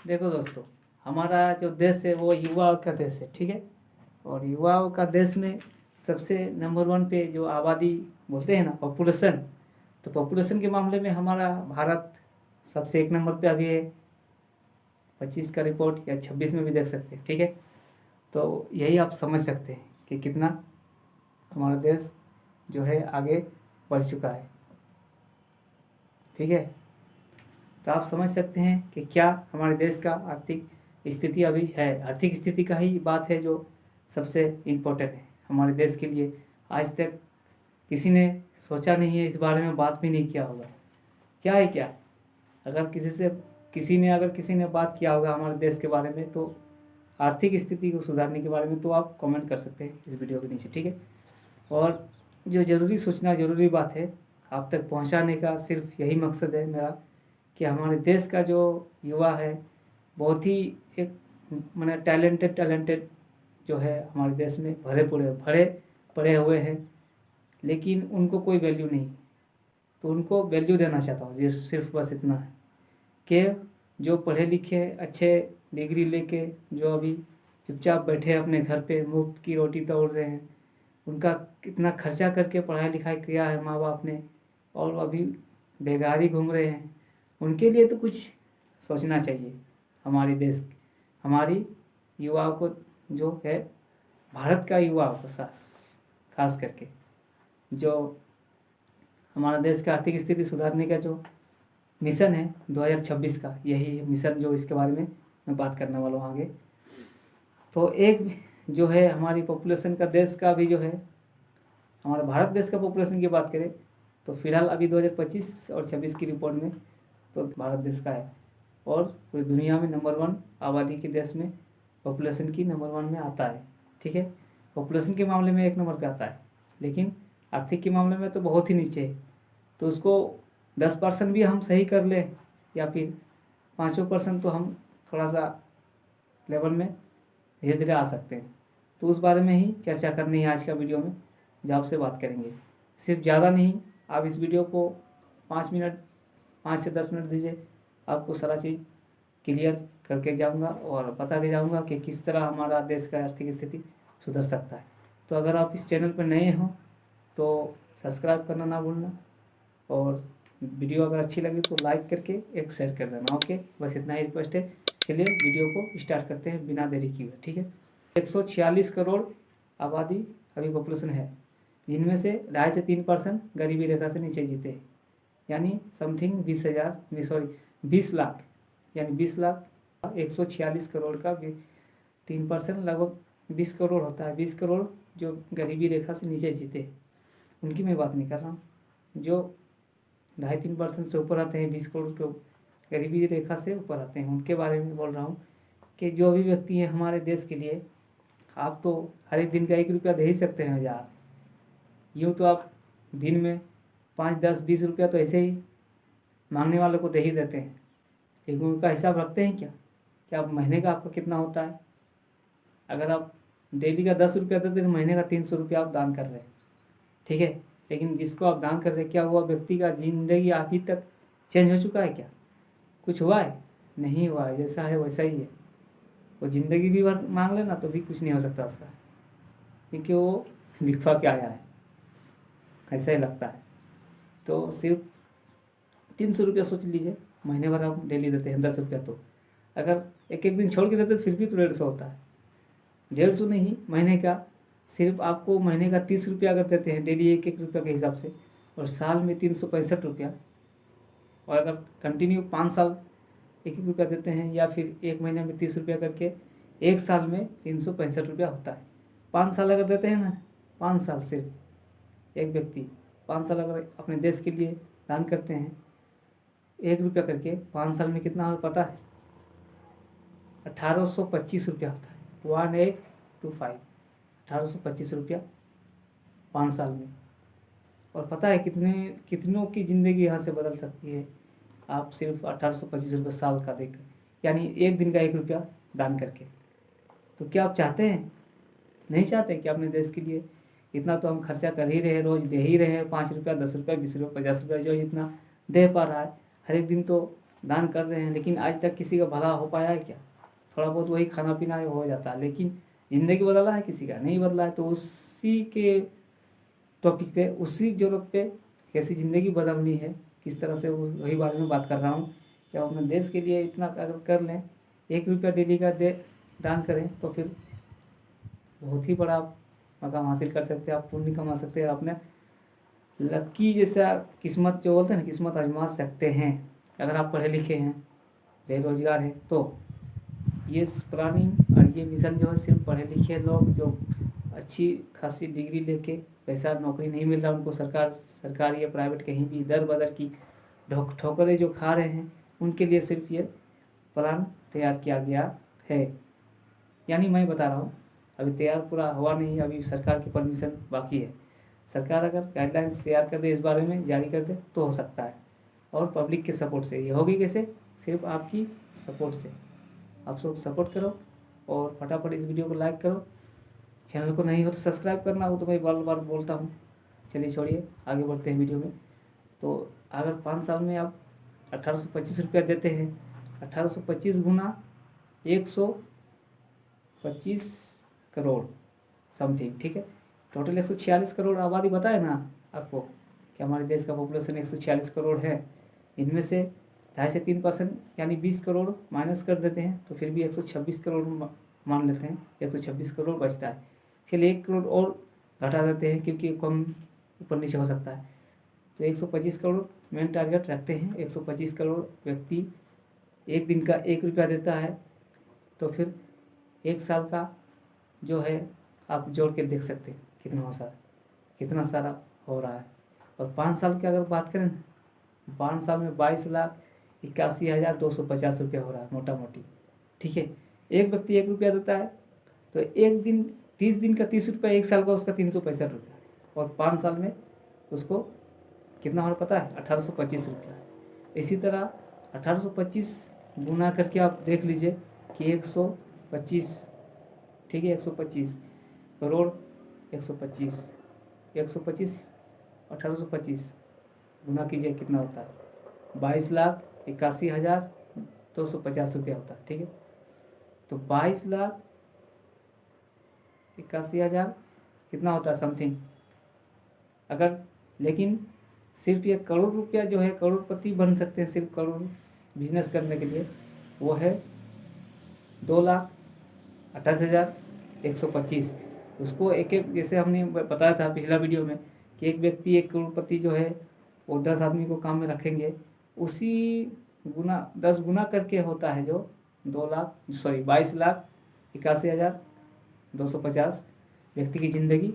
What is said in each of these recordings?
देखो दोस्तों, हमारा जो देश है वो युवाओं का देश है, ठीक है। और युवाओं का देश में सबसे नंबर वन पे जो आबादी बोलते हैं ना, पॉपुलेशन, तो पॉपुलेशन के मामले में हमारा भारत सबसे एक नंबर पे अभी है। 25 का रिपोर्ट या 26 में भी देख सकते हैं, ठीक है। तो यही आप समझ सकते हैं कि कितना हमारा देश जो है आगे बढ़ चुका है, ठीक है। तो आप समझ सकते हैं कि क्या हमारे देश का आर्थिक स्थिति अभी है। आर्थिक स्थिति का ही बात है जो सबसे इम्पोर्टेंट है हमारे देश के लिए। आज तक किसी ने सोचा नहीं है, इस बारे में बात भी नहीं किया होगा। क्या है क्या, अगर किसी ने बात किया होगा हमारे देश के बारे में, तो आर्थिक स्थिति को सुधारने के बारे में, तो आप कमेंट कर सकते हैं इस वीडियो के नीचे, ठीक है। और जो ज़रूरी सूचना, ज़रूरी बात है आप तक पहुंचाने का सिर्फ यही मकसद है मेरा, कि हमारे देश का जो युवा है बहुत ही एक मैंने टैलेंटेड जो है हमारे देश में भरे पड़े हुए हैं, लेकिन उनको कोई वैल्यू नहीं। तो उनको वैल्यू देना चाहता हूँ, ये सिर्फ बस इतना है कि जो पढ़े लिखे अच्छे डिग्री लेके जो अभी चुपचाप बैठे अपने घर पे मुफ्त की रोटी तोड़ रहे हैं, उनका कितना खर्चा करके पढ़ाई लिखाई किया है माँ बाप ने, और अभी बेगारी घूम रहे हैं, उनके लिए तो कुछ सोचना चाहिए। हमारी युवाओं को जो है, भारत का युवाओं को खास करके जो हमारा देश का आर्थिक स्थिति सुधारने का जो मिशन है 2026 का, यही मिशन जो इसके बारे में मैं बात करने वाला हूँ आगे। तो एक जो है हमारी पॉपुलेशन का देश का भी जो है, हमारे भारत देश का पॉपुलेशन की बात करें तो फिलहाल अभी 2025 और 26 की रिपोर्ट में तो भारत देश का है, और पूरी दुनिया में नंबर वन आबादी के देश में पॉपुलेशन की नंबर वन में आता है, ठीक है। पॉपुलेशन के मामले में एक नंबर पे आता है, लेकिन आर्थिक के मामले में तो बहुत ही नीचे है। तो उसको 10% भी हम सही कर लें, या फिर 5% तो हम थोड़ा सा लेवल में धीरे धीरे आ सकते हैं। तो उस बारे में ही चर्चा करनी है आज का वीडियो में, जो आपसे बात करेंगे। सिर्फ ज़्यादा नहीं, आप इस वीडियो को 5 से 10 मिनट दीजिए, आपको सारा चीज़ क्लियर करके जाऊंगा और बता के जाऊंगा कि किस तरह हमारा देश का आर्थिक स्थिति सुधर सकता है। तो अगर आप इस चैनल पर नए हों तो सब्सक्राइब करना ना भूलना, और वीडियो अगर अच्छी लगी तो लाइक करके एक शेयर कर देना। ओके, बस इतना ही रिक्वेस्ट है। चलिए वीडियो को स्टार्ट करते हैं बिना देरी किए हुए, ठीक है। 146 करोड़ आबादी अभी पॉपुलेशन है, जिनमें से 2.5 से 3% गरीबी रेखा से नीचे जीते हैं, यानी समथिंग 20 लाख, यानी 20 लाख 146 करोड़ का 3% लगभग 20 करोड़ होता है। 20 करोड़ जो गरीबी रेखा से नीचे जीते हैं, उनकी मैं बात नहीं कर रहा हूँ। जो 2.5-3% से ऊपर आते हैं, 20 करोड़ के गरीबी रेखा से ऊपर आते हैं, उनके बारे में बोल रहा हूँ कि जो भी व्यक्ति हैं हमारे देश के लिए, आप तो हर एक दिन का 1 रुपया दे ही सकते हैं यार। यूँ तो आप दिन में 5, 10, 20 रुपया तो ऐसे ही मांगने वालों को दे ही देते हैं, लेकिन उनका हिसाब रखते हैं क्या आप महीने का आपका कितना होता है। अगर आप डेली का 10 रुपया देते हैं, महीने का 300 रुपया आप दान कर रहे हैं, ठीक है। लेकिन जिसको आप दान कर रहे हैं, क्या हुआ, व्यक्ति का जिंदगी अभी तक चेंज हो चुका है क्या? कुछ हुआ है? नहीं हुआ है, जैसा है वैसा ही है। वो ज़िंदगी भी भर मांग लेना तो भी कुछ नहीं हो सकता उसका, क्योंकि वो लिखवा के आया है, ऐसा ही लगता है। तो सिर्फ 300 रुपया सोच लीजिए, महीने भर आप डेली देते हैं 10 रुपया, तो अगर एक एक दिन छोड़ के देते तो फिर भी तो 150 होता है। 150 नहीं, महीने का सिर्फ आपको महीने का 30 रुपया अगर देते हैं डेली 1-1 रुपया के हिसाब से, और साल में 365 रुपया, और अगर कंटिन्यू 5 साल 1-1 रुपया देते हैं, या फिर एक महीने में 30 रुपया करके, एक साल में 365 रुपया होता है। 5 साल अगर देते हैं ना, 5 साल सिर्फ एक व्यक्ति 5 साल अगर अपने देश के लिए दान करते हैं 1 रुपया करके, 5 साल में कितना पता है? 1825 रुपया होता है। 1825 1825 रुपया 5 साल में। और पता है कितनों की ज़िंदगी यहाँ से बदल सकती है, आप सिर्फ 1825 रुपये साल का देकर, यानी एक दिन का 1 रुपया दान करके। तो क्या आप चाहते हैं? नहीं चाहते कि अपने देश के लिए इतना तो हम खर्चा कर ही रहे हैं, रोज़ दे ही रहे हैं, 5 रुपया, 10 रुपया, 20 रुपया, 50 रुपया, जो जितना दे पा रहा है हर एक दिन, तो दान कर रहे हैं, लेकिन आज तक किसी का भला हो पाया है क्या? थोड़ा बहुत वही खाना पीना हो जाता है, लेकिन ज़िंदगी बदला है किसी का? नहीं बदला है। तो उसी के टॉपिक पे, उसी ज़रूरत पे कैसी ज़िंदगी बदलनी है, किस तरह से वही बारे में बात कर रहा हूँ कि आप अपने देश के लिए इतना अगर कर लें, 1 रुपया डेली का दान करें तो फिर बहुत ही बड़ा मकाम हासिल कर सकते हैं, आप पुण्य कमा सकते हैं, अपने लकी जैसा किस्मत जो बोलते हैं ना, किस्मत आजमा सकते हैं। अगर आप पढ़े लिखे हैं, बेरोजगार हैं, तो ये प्लानिंग और ये मिशन जो है सिर्फ पढ़े लिखे लोग जो अच्छी खासी डिग्री लेके, पैसा नौकरी नहीं मिल रहा उनको, सरकारी या प्राइवेट कहीं भी दर बदर की ठोकरें जो खा रहे हैं, उनके लिए सिर्फ ये प्लान तैयार किया गया है। यानी मैं बता रहा हूँ, अभी तैयार पूरा हुआ नहीं, अभी सरकार की परमिशन बाकी है। सरकार अगर गाइडलाइंस तैयार कर दे, इस बारे में जारी कर दे, तो हो सकता है। और पब्लिक के सपोर्ट से ये होगी। कैसे? सिर्फ आपकी सपोर्ट से। आप सब सपोर्ट करो और फटाफट इस वीडियो को लाइक करो। चैनल को नहीं हो तो सब्सक्राइब करना, वो तो मैं बार बार बोलता हूँ। चलिए छोड़िए, आगे बढ़ते हैं वीडियो में। तो अगर 5 साल में आप 1825 रुपया देते हैं, 1825 गुना 125 करोड़ समथिंग, ठीक है। टोटल 146 करोड़ आबादी बताए ना आपको कि हमारे देश का पॉपुलेशन 146 करोड़ है। इनमें से 2.5 से 3% यानी 20 करोड़ माइनस कर देते हैं तो फिर भी 126 करोड़ मान लेते हैं, 126 करोड़ बचता है। चलिए 1 करोड़ और घटा देते हैं क्योंकि कम ऊपर नीचे हो सकता है। तो 125 करोड़ मेन टारगेट रखते हैं। 125 करोड़ व्यक्ति एक दिन का 1 रुपया देता है, तो फिर 1 साल का जो है आप जोड़ के देख सकते हैं कितना सारा हो रहा है। और 5 साल की अगर बात करें ना, 5 साल में 22,81,250 रुपया हो रहा है मोटा मोटी, ठीक है। एक व्यक्ति 1 रुपया देता है तो एक दिन 30 दिन का 30 रुपया, 1 साल का उसका 365 रुपया, और 5 साल में उसको कितना हो रहा पता है? 1825 रुपया। इसी तरह 1825 गुना करके आप देख लीजिए कि 125, ठीक है, 125 करोड़ 125 1825 गुना कीजिए कितना होता है? 22,81,250 रुपया होता है, ठीक है। तो 22,81,000 कितना होता है समथिंग। अगर लेकिन सिर्फ ये करोड़ रुपया जो है, करोड़पति बन सकते हैं सिर्फ करोड़ बिजनेस करने के लिए, वो है 2,28,125। उसको एक एक, जैसे हमने बताया था पिछला वीडियो में कि एक व्यक्ति 1 करोड़पति जो है वो 10 आदमी को काम में रखेंगे, उसी गुना 10 गुना करके होता है जो 22,81,250 व्यक्ति की ज़िंदगी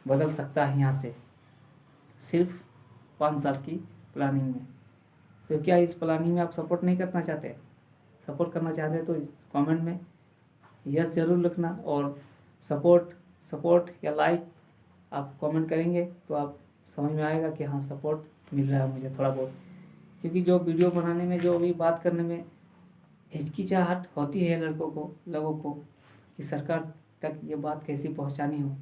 बदल सकता है यहाँ से, सिर्फ 5 साल की प्लानिंग में। तो क्या इस प्लानिंग में आप सपोर्ट नहीं करना चाहते? सपोर्ट करना चाहते हैं तो कमेंट में यस ज़रूर लिखना, और सपोर्ट या लाइक आप कमेंट करेंगे तो आप समझ में आएगा कि हाँ सपोर्ट मिल रहा है मुझे थोड़ा बहुत। क्योंकि जो वीडियो बनाने में, जो भी बात करने में हिचकिचाहट होती है लोगों को कि सरकार तक ये बात कैसी पहुंचानी हो,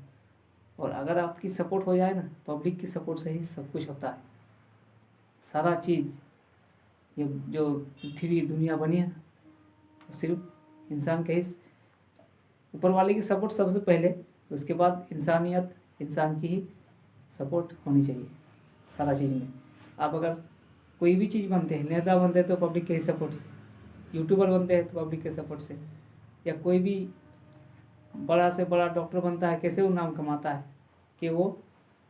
और अगर आपकी सपोर्ट हो जाए ना, पब्लिक की सपोर्ट से ही सब कुछ होता है। सारा चीज़ ये जो पृथ्वी दुनिया बनी है ना, सिर्फ इंसान के ही, ऊपर वाले की सपोर्ट सबसे पहले, उसके बाद इंसान की ही सपोर्ट होनी चाहिए सारा चीज़ में। आप अगर कोई भी चीज़ बनते हैं, नेता बनते हैं तो पब्लिक के ही सपोर्ट से, यूट्यूबर बनते हैं तो पब्लिक के सपोर्ट से, या कोई भी बड़ा से बड़ा डॉक्टर बनता है, कैसे वो नाम कमाता है कि वो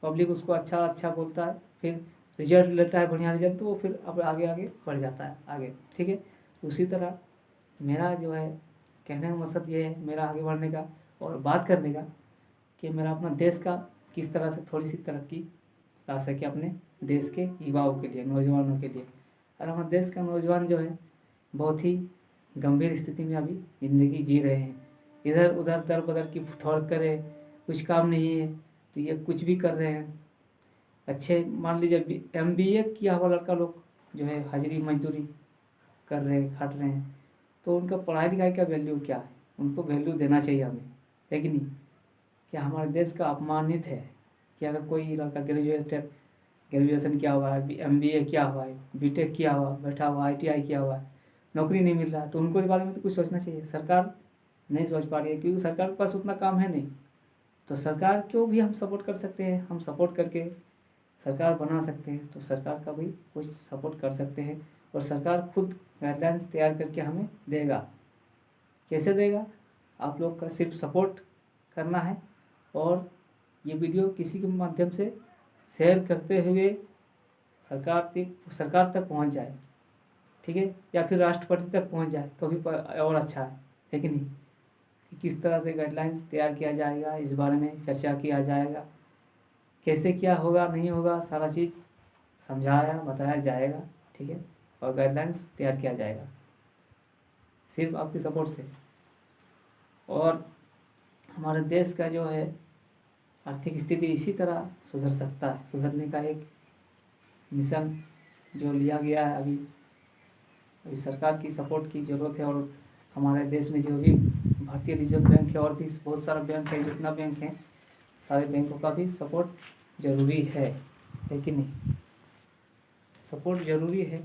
पब्लिक उसको अच्छा बोलता है, फिर रिजल्ट लेता है बढ़िया रिजल्ट, तो वो फिर अब आगे बढ़ जाता है आगे, ठीक है। उसी तरह मेरा जो है कहने का मकसद ये है, मेरा आगे बढ़ने का और बात करने का, कि मेरा अपना देश का किस तरह से थोड़ी सी तरक्की ला सके अपने देश के युवाओं के लिए, नौजवानों के लिए। और हमारे देश का नौजवान जो है बहुत ही गंभीर स्थिति में अभी ज़िंदगी जी रहे हैं, इधर उधर दर बदर की ठोक करे, कुछ काम नहीं है तो ये कुछ भी कर रहे हैं। अच्छे मान लीजिए MBA किया हुआ लड़का लोग जो है हाजिरी मजदूरी कर रहे हैं, खाट रहे हैं, तो उनका पढ़ाई लिखाई का वैल्यू क्या है? उनको वैल्यू देना चाहिए हमें, है कि नहीं? क्या हमारे देश का अपमानित है कि अगर कोई लड़का ग्रेजुएटेड ग्रेजुएशन किया हुआ है, MBA किया हुआ है, BTech किया हुआ, बैठा हुआ, ITI किया हुआ है, नौकरी नहीं मिल रहा, तो उनको के बारे में तो कुछ सोचना चाहिए। सरकार नहीं सोच पा रही है क्योंकि सरकार के पास उतना काम है नहीं। तो सरकार को भी हम सपोर्ट कर सकते हैं, हम सपोर्ट करके सरकार बना सकते हैं, तो सरकार का भी कुछ सपोर्ट कर सकते हैं। और सरकार खुद गाइडलाइंस तैयार करके हमें देगा। कैसे देगा? आप लोग का सिर्फ सपोर्ट करना है और ये वीडियो किसी के माध्यम से शेयर करते हुए सरकार तक पहुंच जाए, ठीक है, या फिर राष्ट्रपति तक पहुंच जाए तो भी और अच्छा है कि नहीं। कि किस तरह से गाइडलाइंस तैयार किया जाएगा, इस बारे में चर्चा किया जाएगा, कैसे क्या होगा नहीं होगा, सारा चीज़ समझाया बताया जाएगा, ठीक है, और गाइडलाइंस तैयार किया जाएगा सिर्फ आपके सपोर्ट से। और हमारे देश का जो है आर्थिक स्थिति इसी तरह सुधर सकता है। सुधरने का एक मिशन जो लिया गया है, अभी सरकार की सपोर्ट की ज़रूरत है। और हमारे देश में जो भी भारतीय रिजर्व बैंक है और भी बहुत सारा बैंक है, जितना बैंक है सारे बैंकों का भी सपोर्ट ज़रूरी है कि नहीं। सपोर्ट ज़रूरी है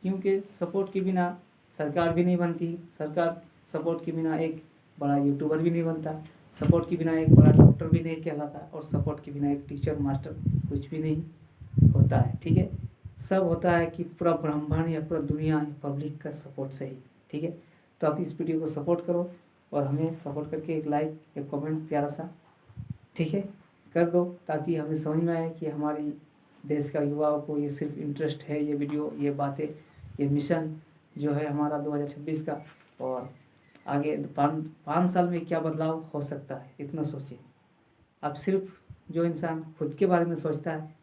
क्योंकि सपोर्ट के बिना सरकार भी नहीं बनती, सरकार सपोर्ट के बिना एक बड़ा यूट्यूबर भी नहीं बनता, सपोर्ट के बिना एक बड़ा डॉक्टर भी नहीं कहलाता, और सपोर्ट के बिना एक टीचर मास्टर कुछ भी नहीं होता है, ठीक है। सब होता है कि पूरा ब्रह्मांड या पूरा दुनिया पब्लिक का सपोर्ट से ही, ठीक है। तो आप इस वीडियो को सपोर्ट करो और हमें सपोर्ट करके एक लाइक एक कमेंट प्यारा सा, ठीक है, कर दो, ताकि हमें समझ में आए कि हमारी देश का युवाओं को ये सिर्फ इंटरेस्ट है, ये वीडियो, ये बातें, ये मिशन जो है हमारा 2026 का, और आगे 5 साल में क्या बदलाव हो सकता है, इतना सोचिए। अब सिर्फ जो इंसान खुद के बारे में सोचता है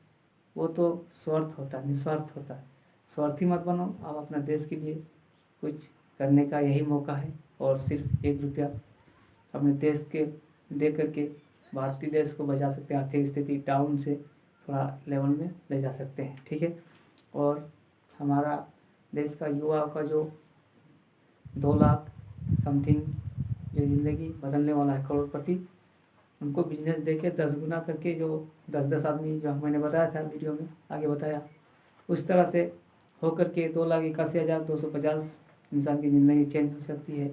वो तो स्वार्थ होता है, निस्वार्थ होता है। स्वार्थी मत बनो, आप अपना देश के लिए कुछ करने का यही मौका है। और सिर्फ 1 रुपया अपने देश के दे करके भारतीय देश को बचा सकते हैं, आर्थिक स्थिति डाउन से थोड़ा लेवल में ले जा सकते हैं, ठीक है। और हमारा देश का युवा का जो 2 लाख समथिंग जो ज़िंदगी बदलने वाला है, करोड़पति, उनको बिजनेस देके 10 गुना करके, जो 10-10 आदमी जो मैंने बताया था वीडियो में आगे बताया, उस तरह से हो करके 2,81,250 इंसान की ज़िंदगी चेंज हो सकती है।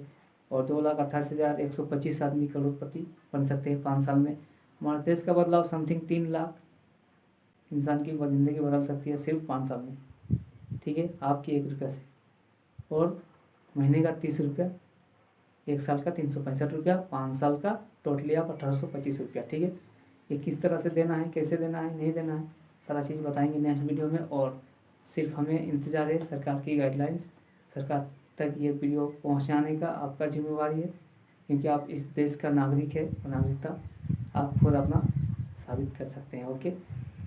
और 2,28,125 आदमी करोड़पति बन सकते हैं 5 साल में। हमारे देश का बदलाव समथिंग 3 लाख इंसान की ज़िंदगी बदल सकती है सिर्फ 5 साल में, ठीक है, आपकी 1 रुपया से। और महीने का 30 रुपया, 1 साल का 365 रुपया, 5 साल का टोटली आप 1825 रुपया, ठीक है। ये किस तरह से देना है, कैसे देना है, नहीं देना है, सारा चीज़ बताएंगे नेक्स्ट वीडियो में। और सिर्फ हमें इंतज़ार है सरकार की गाइडलाइंस, सरकार तक ये वीडियो पहुंचाने का आपका जिम्मेवारी है, क्योंकि आप इस देश का नागरिक है और नागरिकता आप खुद अपना साबित कर सकते हैं, ओके।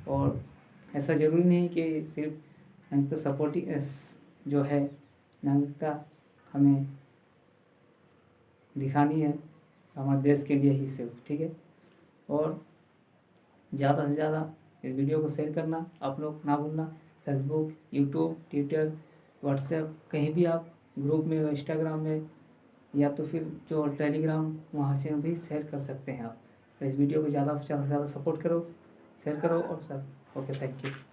और ऐसा ज़रूरी नहीं कि सिर्फ नागरिकता सपोर्टिंग जो है नागरिकता हमें दिखानी है हमारे देश के लिए ही सिर्फ, ठीक है। और ज़्यादा से ज़्यादा इस वीडियो को शेयर करना आप लोग ना भूलना। फेसबुक, यूट्यूब, ट्विटर, व्हाट्सएप, कहीं भी आप ग्रुप में, इंस्टाग्राम में, या तो फिर जो टेलीग्राम, वहाँ से भी शेयर कर सकते हैं आप। इस वीडियो को ज़्यादा से ज़्यादा सपोर्ट करो, शेयर करो और सर ओके, थैंक यू।